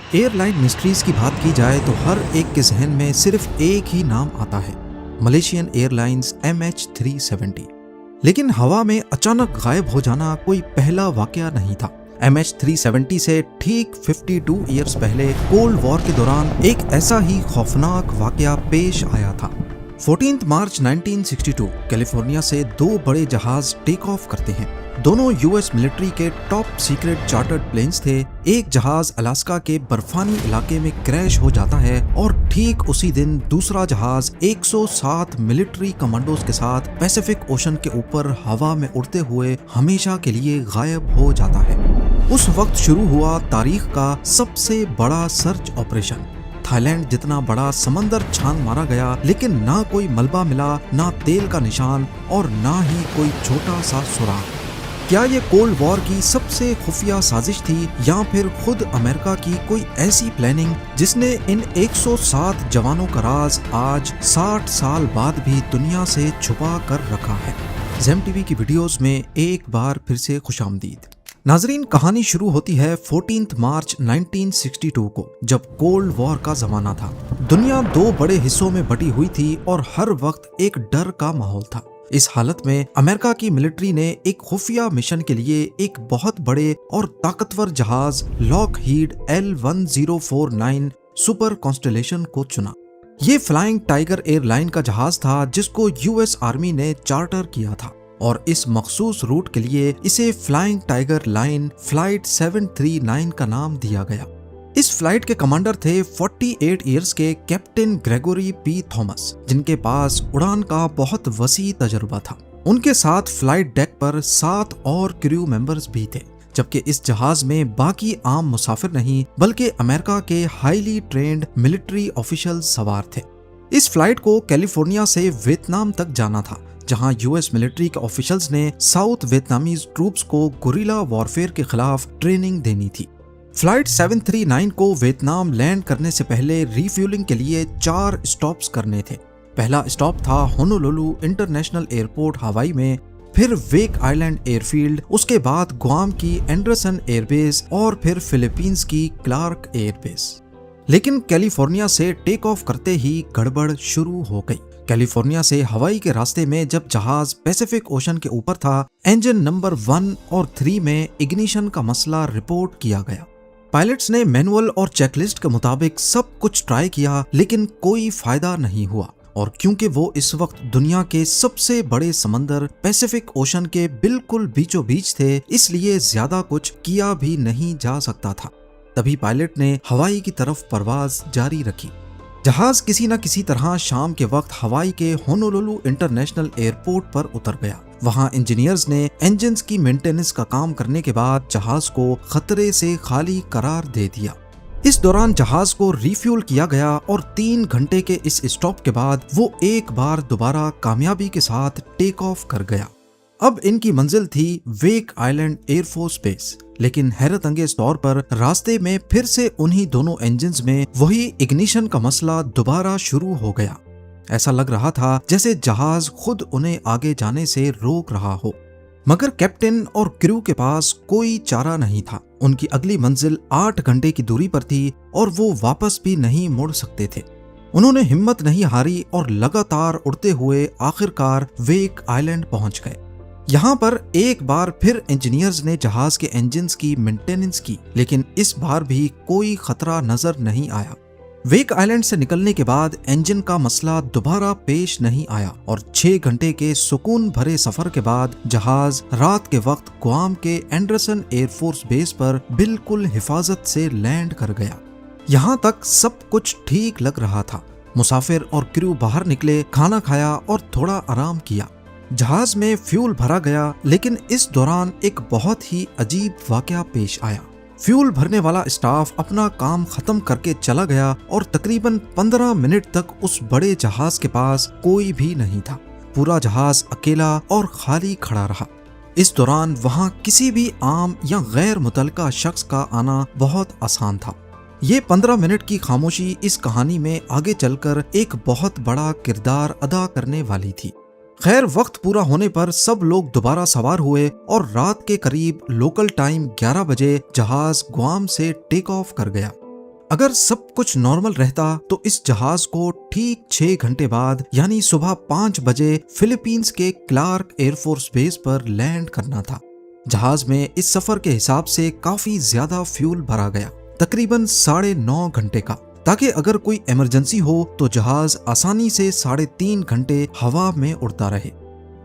Airline mysteries की बात की जाए तो हर एक के जहन में सिर्फ एक ही नाम आता है, मलेशियन एयरलाइंस MH370। लेकिन हवा में अचानक गायब हो जाना कोई पहला वाकया नहीं था। MH370 से ठीक 52 ईयर्स पहले कोल्ड वॉर के दौरान एक ऐसा ही खौफनाक वाकया पेश आया था। 14 मार्च 1962 कैलिफोर्निया से दो बड़े जहाज टेक ऑफ करते हैं। दोनों यूएस मिलिट्री के टॉप सीक्रेट चार्टर्ड प्लेन्स थे। एक जहाज अलास्का के बर्फानी इलाके में क्रैश हो जाता है और ठीक उसी दिन दूसरा जहाज 107 मिलिट्री कमांडोज के साथ पैसिफिक ओशन के ऊपर हवा में उड़ते हुए हमेशा के लिए गायब हो जाता है। उस वक्त शुरू हुआ तारीख का सबसे बड़ा सर्च ऑपरेशन। थाईलैंड जितना बड़ा समंदर छान मारा गया, लेकिन ना कोई मलबा मिला, ना तेल का निशान और ना ही कोई छोटा सा सुराग। क्या ये कोल्ड वॉर की सबसे खुफिया साजिश थी या फिर खुद अमेरिका की कोई ऐसी प्लानिंग जिसने इन 107 जवानों का राज आज 60 साल बाद भी दुनिया से छुपा कर रखा है? ज़ेम टीवी की वीडियोस में एक बार फिर से खुशामदीद। नाजरीन, कहानी शुरू होती है 14 मार्च 1962 को, जब कोल्ड वॉर का जमाना था। दुनिया दो बड़े हिस्सों में बटी हुई थी और हर वक्त एक डर का माहौल था। इस हालत में अमेरिका की मिलिट्री ने एक खुफिया मिशन के लिए एक बहुत बड़े और ताकतवर जहाज लॉकहीड L1049 सुपर कॉन्स्टेलेशन को चुना। ये फ्लाइंग टाइगर एयरलाइन का जहाज था जिसको यूएस आर्मी ने चार्टर किया था और इस मखसूस रूट के लिए इसे फ्लाइंग टाइगर लाइन फ्लाइट 739 का नाम दिया गया। इस फ्लाइट के कमांडर थे 48 इयर्स के कैप्टन ग्रेगोरी पी थॉमस, जिनके पास उड़ान का बहुत वसी तजुर्बा था। उनके साथ फ्लाइट डेक पर 7 और क्रू मेंबर्स भी थे, जबकि इस जहाज में बाकी आम मुसाफिर नहीं बल्कि अमेरिका के हाईली ट्रेंड मिलिट्री ऑफिशियल्स सवार थे। इस फ्लाइट को कैलिफोर्निया से वियतनाम तक जाना था, जहां यूएस मिलिट्री के ऑफिशियल्स ने साउथ वियतनामीज ट्रूप्स को गुरिल्ला वॉरफेयर के खिलाफ ट्रेनिंग देनी थी। फ्लाइट 739 को वियतनाम लैंड करने से पहले रिफ्यूलिंग के लिए 4 स्टॉप्स करने थे। पहला स्टॉप था होनोलुलु इंटरनेशनल एयरपोर्ट हवाई में, फिर वेक आइलैंड एयरफील्ड, उसके बाद गुआम की एंडरसन एयरबेस और फिर फिलीपींस की क्लार्क एयरबेस। लेकिन कैलिफोर्निया से टेक ऑफ करते ही गड़बड़ शुरू हो गई। कैलिफोर्निया से हवाई के रास्ते में जब जहाज पैसिफिक ओशन के ऊपर था, इंजन नंबर 1 और 3 में इग्निशन का मसला रिपोर्ट किया गया। पायलट्स ने मैनुअल और चेकलिस्ट के मुताबिक सब कुछ ट्राई किया, लेकिन कोई फायदा नहीं हुआ। और क्योंकि वो इस वक्त दुनिया के सबसे बड़े समंदर पैसिफिक ओशन के बिल्कुल बीचों बीच थे, इसलिए ज्यादा कुछ किया भी नहीं जा सकता था। तभी पायलट ने हवाई की तरफ परवाज जारी रखी। जहाज किसी न किसी तरह शाम के वक्त हवाई के होनोलुलु इंटरनेशनल एयरपोर्ट पर उतर गया। वहां इंजीनियर्स ने इंजन्स की मेंटेनेंस का काम करने के बाद जहाज को खतरे से खाली करार दे दिया। इस दौरान जहाज को रिफ्यूल किया गया और 3 घंटे के इस स्टॉप के बाद वो एक बार दोबारा कामयाबी के साथ टेक ऑफ कर गया। अब इनकी मंजिल थी वेक आइलैंड एयरफोर्स बेस, लेकिन हैरत अंगेज तौर पर रास्ते में फिर से उन्हीं दोनों इंजन्स में वही इग्निशन का मसला दोबारा शुरू हो गया। ऐसा लग रहा था जैसे जहाज खुद उन्हें आगे जाने से रोक रहा हो, मगर कैप्टन और क्रू के पास कोई चारा नहीं था। उनकी अगली मंजिल 8 घंटे की दूरी पर थी और वो वापस भी नहीं मुड़ सकते थे। उन्होंने हिम्मत नहीं हारी और लगातार उड़ते हुए आखिरकार वेक आइलैंड पहुंच गए। यहाँ पर एक बार फिर इंजीनियर्स ने जहाज के इंजन्स की मेंटेनेंस की, लेकिन इस बार भी कोई खतरा नजर नहीं आया। वेक आइलैंड से निकलने के बाद इंजन का मसला दोबारा पेश नहीं आया और 6 घंटे के सुकून भरे सफर के बाद जहाज रात के वक्त गुआम के एंडरसन एयरफोर्स बेस पर बिल्कुल हिफाजत से लैंड कर गया। यहाँ तक सब कुछ ठीक लग रहा था। मुसाफिर और क्रू बाहर निकले, खाना खाया और थोड़ा आराम किया। जहाज में फ्यूल भरा गया, लेकिन इस दौरान एक बहुत ही अजीब वाकया पेश आया। फ्यूल भरने वाला स्टाफ अपना काम खत्म करके चला गया और तकरीबन 15 मिनट तक उस बड़े जहाज के पास कोई भी नहीं था। पूरा जहाज अकेला और खाली खड़ा रहा। इस दौरान वहां किसी भी आम या गैर मुतल्लका शख्स का आना बहुत आसान था। ये 15 मिनट की खामोशी इस कहानी में आगे चलकर एक बहुत बड़ा किरदार अदा करने वाली थी। खैर, वक्त पूरा होने पर सब लोग दोबारा सवार हुए और रात के करीब लोकल टाइम 11 बजे जहाज गुआम से टेक ऑफ कर गया। अगर सब कुछ नॉर्मल रहता तो इस जहाज को ठीक 6 घंटे बाद यानी सुबह 5 बजे फिलीपींस के क्लार्क एयरफोर्स बेस पर लैंड करना था। जहाज में इस सफर के हिसाब से काफी ज्यादा फ्यूल भरा गया, तकरीबन 9.5 घंटे का, ताकि अगर कोई इमरजेंसी हो तो जहाज आसानी से 3.5 घंटे हवा में उड़ता रहे।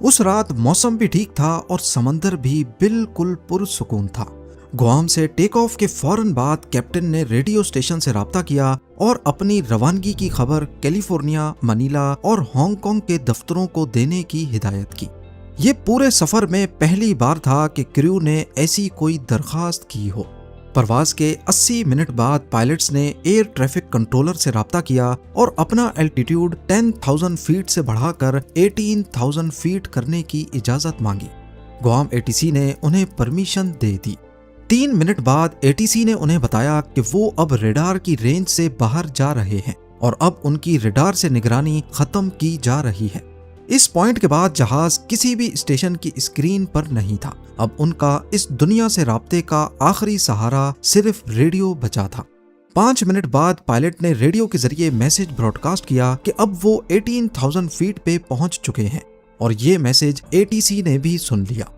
उस रात मौसम भी ठीक था और समंदर भी बिल्कुल पुरसुकून था। गुआम से टेक ऑफ के फौरन बाद कैप्टन ने रेडियो स्टेशन से राब्ता किया और अपनी रवानगी की खबर कैलिफोर्निया, मनीला और हांगकांग के दफ्तरों को देने की हिदायत की। ये पूरे सफर में पहली बार था कि क्रू ने ऐसी कोई दरखास्त की हो। परवाज के 80 मिनट बाद पायलट्स ने एयर ट्रैफिक कंट्रोलर से राब्ता किया और अपना एल्टीट्यूड 10,000 फीट से बढ़ाकर 18,000 फीट करने की इजाजत मांगी। गुआम एटीसी ने उन्हें परमिशन दे दी। 3 मिनट बाद एटीसी ने उन्हें बताया कि वो अब रेडार की रेंज से बाहर जा रहे हैं और अब उनकी रेडार से निगरानी खत्म की जा रही है। इस पॉइंट के बाद जहाज किसी भी स्टेशन की स्क्रीन पर नहीं था। अब उनका इस दुनिया से राब्ते का आखिरी सहारा सिर्फ रेडियो बचा था। 5 मिनट बाद पायलट ने रेडियो के जरिए मैसेज ब्रॉडकास्ट किया कि अब वो 18,000 फीट पे पहुंच चुके हैं और ये मैसेज एटीसी ने भी सुन लिया।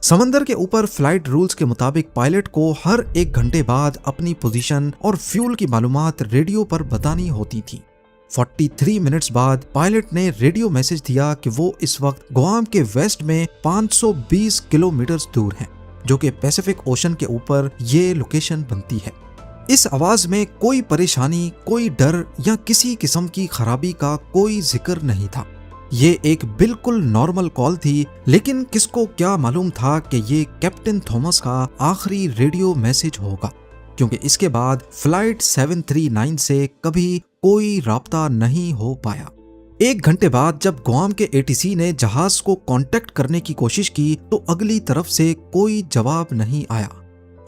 समंदर के ऊपर फ्लाइट रूल्स के मुताबिक पायलट को हर 1 घंटे बाद अपनी पोजीशन और फ्यूल की मालूमात रेडियो पर बतानी होती थी। 43 मिनट्स बाद पायलट ने रेडियो मैसेज दिया कि वो इस वक्त गुआम के वेस्ट में 520 किलोमीटर दूर हैं, जो कि पैसिफिक ओशन के ऊपर ये लोकेशन बनती है। इस आवाज में कोई परेशानी, कोई डर या किसी किस्म की खराबी का कोई जिक्र नहीं था। ये एक बिल्कुल नॉर्मल कॉल थी, लेकिन किसको क्या मालूम था कि ये कैप्टन थॉमस का आखिरी रेडियो मैसेज होगा, क्योंकि इसके बाद फ्लाइट 739 से कभी कोई राब्ता नहीं हो पाया। 1 घंटे बाद जब गुआम के एटीसी ने जहाज को कांटेक्ट करने की कोशिश की तो अगली तरफ से कोई जवाब नहीं आया।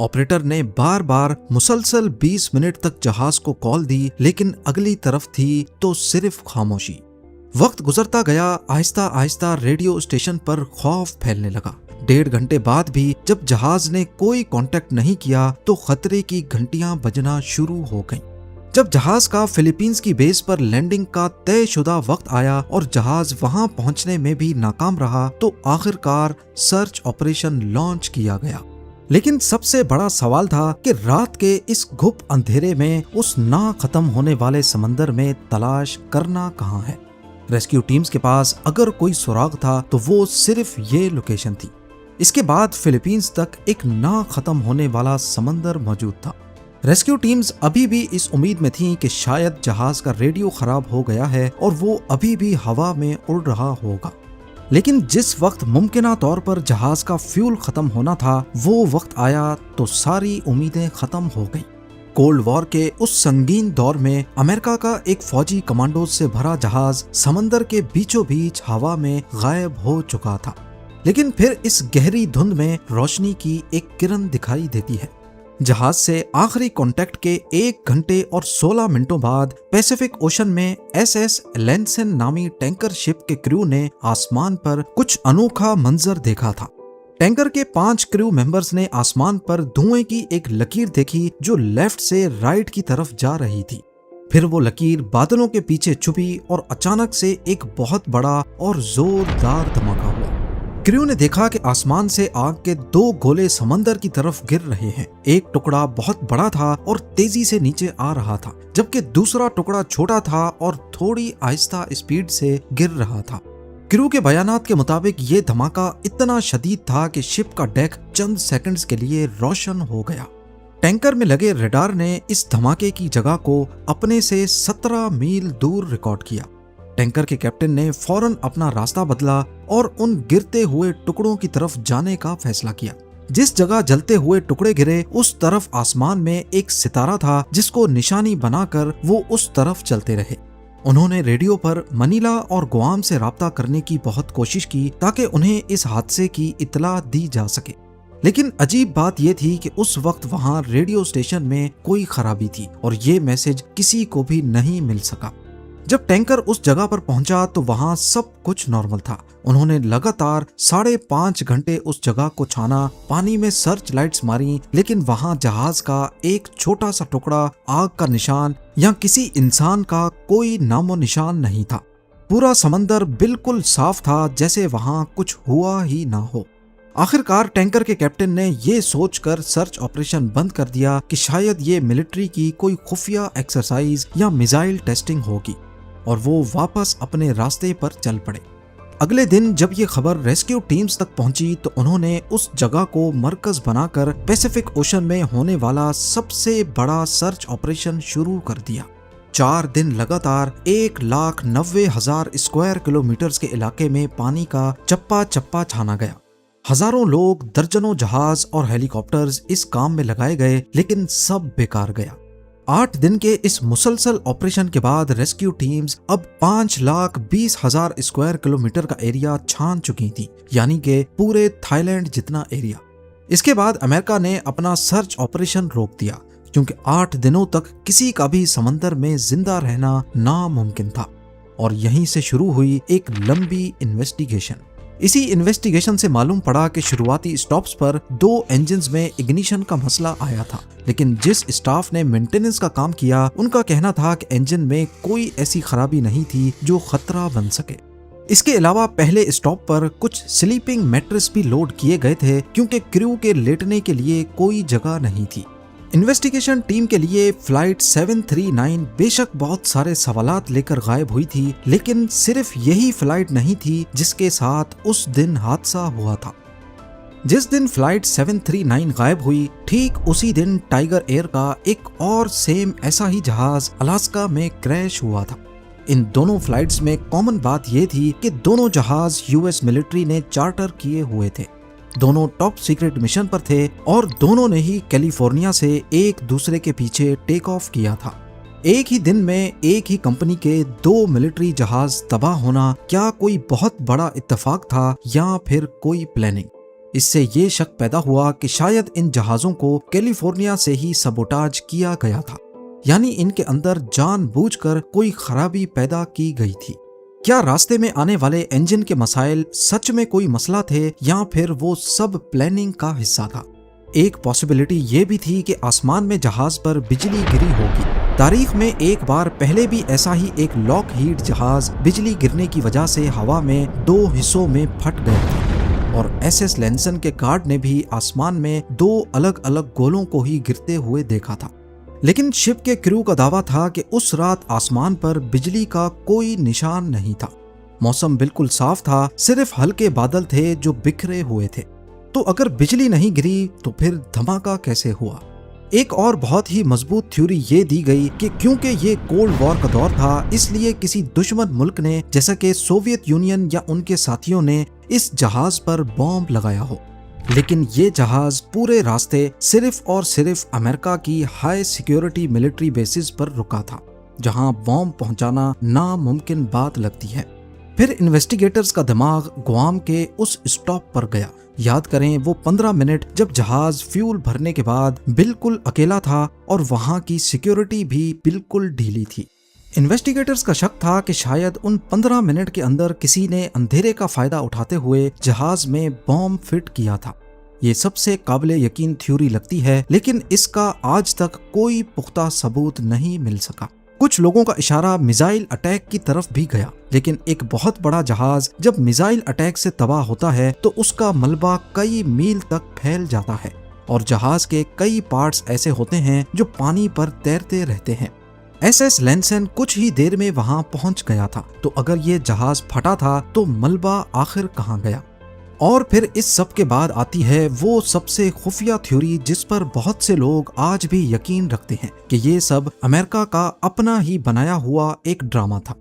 ऑपरेटर ने बार बार मुसलसल 20 मिनट तक जहाज को कॉल दी, लेकिन अगली तरफ थी तो सिर्फ खामोशी। वक्त गुजरता गया, आहिस्ता आहिस्ता रेडियो स्टेशन पर खौफ फैलने लगा। 1.5 घंटे बाद भी जब जहाज ने कोई कांटेक्ट नहीं किया तो खतरे की घंटियां बजना शुरू हो गईं। जब जहाज का फिलीपींस की बेस पर लैंडिंग का तयशुदा वक्त आया और जहाज वहां पहुंचने में भी नाकाम रहा तो आखिरकार सर्च ऑपरेशन लॉन्च किया गया। लेकिन सबसे बड़ा सवाल था कि रात के इस घुप अंधेरे में उस ना खत्म होने वाले समंदर में तलाश करना कहां है। रेस्क्यू टीम्स के पास अगर कोई सुराग था तो वो सिर्फ ये लोकेशन थी। इसके बाद फिलीपींस तक एक ना खत्म होने वाला समंदर मौजूद था। रेस्क्यू टीम्स अभी भी इस उम्मीद में थीं कि शायद जहाज का रेडियो खराब हो गया है और वो अभी भी हवा में उड़ रहा होगा। लेकिन जिस वक्त मुमकिना तौर पर जहाज का फ्यूल खत्म होना था वो वक्त आया तो सारी उम्मीदें खत्म हो गईं। कोल्ड वॉर के उस संगीन दौर में अमेरिका का एक फौजी कमांडोज से भरा जहाज समंदर के बीचों बीच हवा में गायब हो चुका था। लेकिन फिर इस गहरी धुंध में रोशनी की एक किरण दिखाई देती है। जहाज से आखिरी कांटेक्ट के 1 घंटे और 16 मिनटों बाद पैसिफिक ओशन में एसएस लेंसन नामी टैंकर शिप के क्रू ने आसमान पर कुछ अनोखा मंजर देखा था। टैंकर के 5 क्रू मेंबर्स ने आसमान पर धुएं की एक लकीर देखी जो लेफ्ट से राइट की तरफ जा रही थी। फिर वो लकीर बादलों के पीछे छुपी और अचानक से एक बहुत बड़ा और जोरदार धमाका हुआ। क्रू ने देखा कि आसमान से आग के 2 गोले समंदर की तरफ गिर रहे हैं। एक टुकड़ा बहुत बड़ा था और तेजी से नीचे आ रहा था, जबकि दूसरा टुकड़ा छोटा था और थोड़ी आहिस्ता स्पीड से गिर रहा था। क्रू के बयानात के मुताबिक ये धमाका इतना शदीद था कि शिप का डेक चंद सेकंड्स के लिए रोशन हो गया। टैंकर में लगे रेडार ने इस धमाके की जगह को अपने से 17 मील दूर रिकॉर्ड किया। टैंकर के कैप्टन ने फौरन अपना रास्ता बदला और उन गिरते हुए टुकड़ों की तरफ जाने का फैसला किया। जिस जगह जलते हुए टुकड़े गिरे उस तरफ आसमान में एक सितारा था जिसको निशानी बनाकर वो उस तरफ चलते रहे। उन्होंने रेडियो पर मनीला और गुआम से राब्ता करने की बहुत कोशिश की ताकि उन्हें इस हादसे की इत्तला दी जा सके। लेकिन अजीब बात यह थी कि उस वक्त वहां रेडियो स्टेशन में कोई खराबी थी और ये मैसेज किसी को भी नहीं मिल सका। जब टैंकर उस जगह पर पहुंचा तो वहां सब कुछ नॉर्मल था। उन्होंने लगातार 5.5 घंटे उस जगह को छाना, पानी में सर्च लाइट्स मारी, लेकिन वहां जहाज का एक छोटा सा टुकड़ा, आग का निशान या किसी इंसान का कोई नामो निशान नहीं था। पूरा समंदर बिल्कुल साफ था, जैसे वहां कुछ हुआ ही ना हो। आखिरकार टैंकर के कैप्टन ने ये सोचकर सर्च ऑपरेशन बंद कर दिया कि शायद ये मिलिट्री की कोई खुफिया एक्सरसाइज या मिसाइल टेस्टिंग होगी, और वो वापस अपने रास्ते पर चल पड़े। अगले दिन जब ये खबर रेस्क्यू टीम्स तक पहुंची तो उन्होंने उस जगह को मरकज बनाकर पैसिफिक ओशन में होने वाला सबसे बड़ा सर्च ऑपरेशन शुरू कर दिया। 4 दिन लगातार 1,90,000 स्क्वायर किलोमीटर के इलाके में पानी का चप्पा चप्पा छाना गया। हजारों लोग, दर्जनों जहाज और हेलीकॉप्टर्स इस काम में लगाए गए, लेकिन सब बेकार गया। 8 दिन के इस मुसलसल ऑपरेशन के बाद रेस्क्यू टीम्स अब 5,20,000 स्क्वायर किलोमीटर का एरिया छान चुकी थी, यानी कि पूरे थाईलैंड जितना एरिया। इसके बाद अमेरिका ने अपना सर्च ऑपरेशन रोक दिया, क्योंकि 8 दिनों तक किसी का भी समंदर में जिंदा रहना नामुमकिन था। और यहीं से शुरू हुई एक लंबी इन्वेस्टिगेशन। इसी इन्वेस्टिगेशन से मालूम पड़ा कि शुरुआती स्टॉप्स पर 2 इंजन्स में इग्निशन का मसला आया था, लेकिन जिस स्टाफ ने मेंटेनेंस का काम किया उनका कहना था कि इंजन में कोई ऐसी खराबी नहीं थी जो खतरा बन सके। इसके अलावा पहले स्टॉप पर कुछ स्लीपिंग मैट्रेस भी लोड किए गए थे, क्योंकि क्रू के लेटने के लिए कोई जगह नहीं थी। इन्वेस्टिगेशन टीम के लिए फ्लाइट 739 बेशक बहुत सारे सवालात लेकर गायब हुई थी, लेकिन सिर्फ यही फ्लाइट नहीं थी जिसके साथ उस दिन हादसा हुआ था। जिस दिन फ्लाइट 739 गायब हुई, ठीक उसी दिन टाइगर एयर का एक और सेम ऐसा ही जहाज अलास्का में क्रैश हुआ था। इन दोनों फ्लाइट्स में कॉमन बात यह थी कि दोनों जहाज यूएस मिलिट्री ने चार्टर किए हुए थे। दोनों टॉप सीक्रेट मिशन पर थे और दोनों ने ही कैलिफोर्निया से एक दूसरे के पीछे टेक ऑफ किया था। एक ही दिन में एक ही कंपनी के 2 मिलिट्री जहाज तबाह होना क्या कोई बहुत बड़ा इत्तेफाक था या फिर कोई प्लानिंग? इससे ये शक पैदा हुआ कि शायद इन जहाजों को कैलिफोर्निया से ही सबोटाज किया गया था, यानी इनके अंदर जानबूझकर कोई खराबी पैदा की गई थी। क्या रास्ते में आने वाले इंजन के मसाइल सच में कोई मसला थे या फिर वो सब प्लानिंग का हिस्सा था? एक पॉसिबिलिटी ये भी थी कि आसमान में जहाज पर बिजली गिरी होगी। तारीख में एक बार पहले भी ऐसा ही एक लॉकहीड जहाज बिजली गिरने की वजह से हवा में 2 हिस्सों में फट गया था, और एसएस लैंसन के गार्ड ने भी आसमान में 2 अलग अलग गोलों को ही गिरते हुए देखा था। लेकिन शिप के क्रू का दावा था कि उस रात आसमान पर बिजली का कोई निशान नहीं था। मौसम बिल्कुल साफ था, सिर्फ हल्के बादल थे जो बिखरे हुए थे। तो अगर बिजली नहीं गिरी तो फिर धमाका कैसे हुआ? एक और बहुत ही मजबूत थ्योरी ये दी गई कि क्योंकि ये कोल्ड वॉर का दौर था, इसलिए किसी दुश्मन मुल्क ने, जैसा कि सोवियत यूनियन या उनके साथियों ने, इस जहाज पर बॉम्ब लगाया हो। लेकिन ये जहाज पूरे रास्ते सिर्फ और सिर्फ अमेरिका की हाई सिक्योरिटी मिलिट्री बेसिस पर रुका था, जहां बॉम्ब पहुंचाना नामुमकिन बात लगती है। फिर इन्वेस्टिगेटर्स का दिमाग गुआम के उस स्टॉप पर गया। याद करें वो 15 मिनट जब जहाज फ्यूल भरने के बाद बिल्कुल अकेला था और वहां की सिक्योरिटी भी बिल्कुल ढीली थी। इन्वेस्टिगेटर्स का शक था कि शायद उन 15 मिनट के अंदर किसी ने अंधेरे का फायदा उठाते हुए जहाज में बॉम्ब फिट किया था। ये सबसे काबिले यकीन थ्योरी लगती है, लेकिन इसका आज तक कोई पुख्ता सबूत नहीं मिल सका। कुछ लोगों का इशारा मिसाइल अटैक की तरफ भी गया, लेकिन एक बहुत बड़ा जहाज जब मिसाइल अटैक से तबाह होता है तो उसका मलबा कई मील तक फैल जाता है, और जहाज के कई पार्ट्स ऐसे होते हैं जो पानी पर तैरते रहते हैं। एसएस लैंसन कुछ ही देर में वहां पहुंच गया था, तो अगर ये जहाज फटा था तो मलबा आखिर कहां गया? और फिर इस सब के बाद आती है वो सबसे खुफिया थ्योरी जिस पर बहुत से लोग आज भी यकीन रखते हैं कि ये सब अमेरिका का अपना ही बनाया हुआ एक ड्रामा था।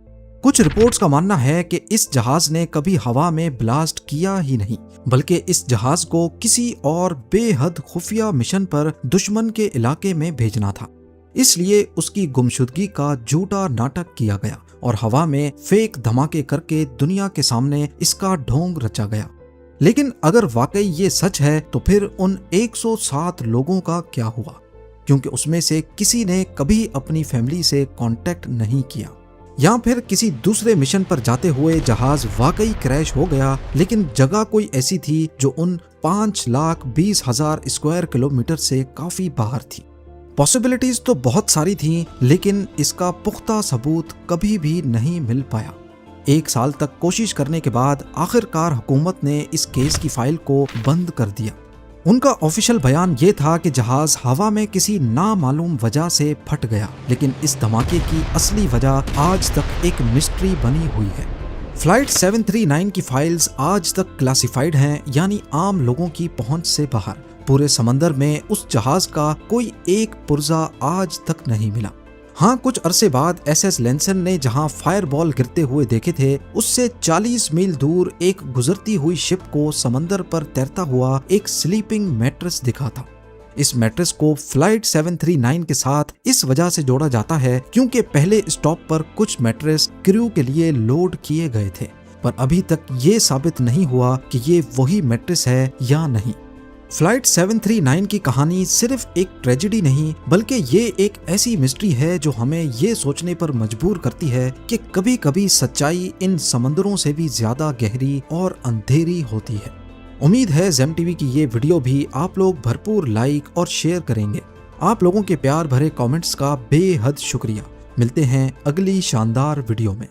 कुछ रिपोर्ट्स का मानना है कि इस जहाज ने कभी हवा में ब्लास्ट किया ही नहीं, बल्कि इस जहाज को किसी और बेहद खुफिया मिशन पर दुश्मन के इलाके में भेजना था। इसलिए उसकी गुमशुदगी का झूठा नाटक किया गया और हवा में फेक धमाके करके दुनिया के सामने इसका ढोंग रचा गया। लेकिन अगर वाकई ये सच है तो फिर उन 107 लोगों का क्या हुआ? क्योंकि उसमें से किसी ने कभी अपनी फैमिली से कांटेक्ट नहीं किया। या फिर किसी दूसरे मिशन पर जाते हुए जहाज वाकई क्रैश हो गया, लेकिन जगह कोई ऐसी थी जो उन 5,20,000 स्क्वायर किलोमीटर से काफी बाहर थी। पॉसिबिलिटीज तो बहुत सारी थीं, लेकिन इसका पुख्ता सबूत कभी भी नहीं मिल पाया। 1 साल तक कोशिश करने के बाद आखिरकार हुकूमत ने इस केस की फाइल को बंद कर दिया। उनका ऑफिशियल बयान ये था कि जहाज हवा में किसी नामालूम वजह से फट गया, लेकिन इस धमाके की असली वजह आज तक एक मिस्ट्री बनी हुई है। फ्लाइट 739 की फाइल्स आज तक क्लासिफाइड हैं, यानी आम लोगों की पहुंच से बाहर। पूरे समंदर में उस जहाज का कोई एक पुर्जा आज तक नहीं मिला। हाँ, कुछ अरसे बाद SS लेंसन ने जहां फायरबॉल गिरते हुए देखे थे, उससे 40 मील दूर एक गुजरती हुई शिप को समंदर पर तैरता हुआ एक स्लीपिंग मैट्रेस दिखा था। इस मैट्रेस को फ्लाइट 739 के साथ इस वजह से जोड़ा जाता है क्योंकि पहले स्टॉप पर कुछ मैट्रेस क्रू के लिए लोड किए गए थे, पर अभी तक ये साबित नहीं हुआ कि ये वही मैट्रेस है या नहीं। फ्लाइट 739 की कहानी सिर्फ एक ट्रेजेडी नहीं, बल्कि ये एक ऐसी मिस्ट्री है जो हमें ये सोचने पर मजबूर करती है कि कभी कभी सच्चाई इन समंदरों से भी ज्यादा गहरी और अंधेरी होती है। उम्मीद है ज़ेम टीवी की ये वीडियो भी आप लोग भरपूर लाइक और शेयर करेंगे। आप लोगों के प्यार भरे कमेंट्स का बेहद शुक्रिया। मिलते हैं अगली शानदार वीडियो में।